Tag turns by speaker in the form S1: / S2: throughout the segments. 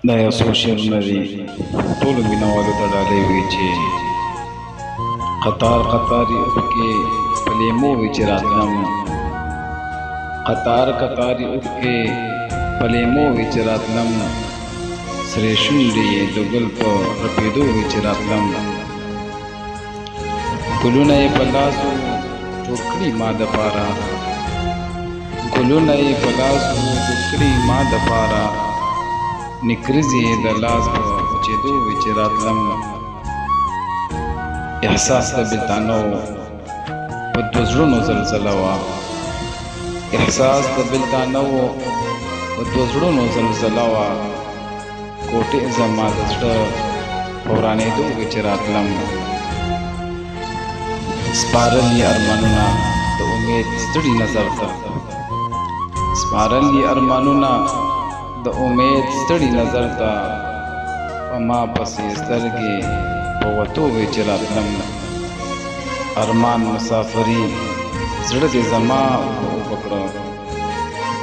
S1: دا یو څو شعرونه دي ټولو مینوالو ته ډالۍ وي چې قطار قطار یې اوښکې په لیمو وي چې راتلم قطار قطار یې اوښکې په لیمو وي چې راتلم سرې شونډې یې د ګل په رپېدو وي چې راتلم ګلونه یې په لاسو جوړ کړي ما دپاره ګلونه یې په لاسو جوړ کړي ما دپاره نکریزې یې د لاس په وچېدو وي چې راتلم احساس د بېلتانه په دوه زړونو زلزله وه احساس د بېلتانه په دوه زړونو زلزله وه کوټې زما د زړه په ورانېدو وي چې راتلم سپارل یې ارمانونه د امید ستړي نظر ته سپارل یې ارمانونه د امید ستړي نظر ته په ما پسې سترګې په وتو وي چې راتلم ارمان مسافري زړه دې زما اوبه کړه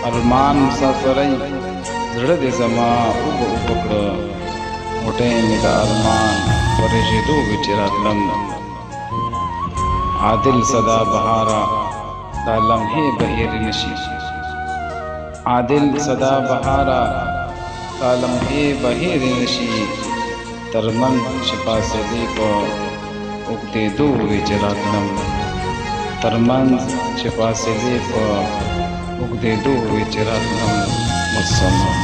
S1: ارمان مسافرۍ زړه دې زما اوبه کړه موټی مې د ارمان په رژېدو وي چې راتلم عادل صدا بهاره دا لمحې به هېرې نشي عادل صدا بهاره دا لمحې به هېرې نشي ترمنځ چې فاصلې په اوږدېدو وي چې راتلم ترمنځ چې فاصلې په اوږدېدو وي چې راتلم والسلام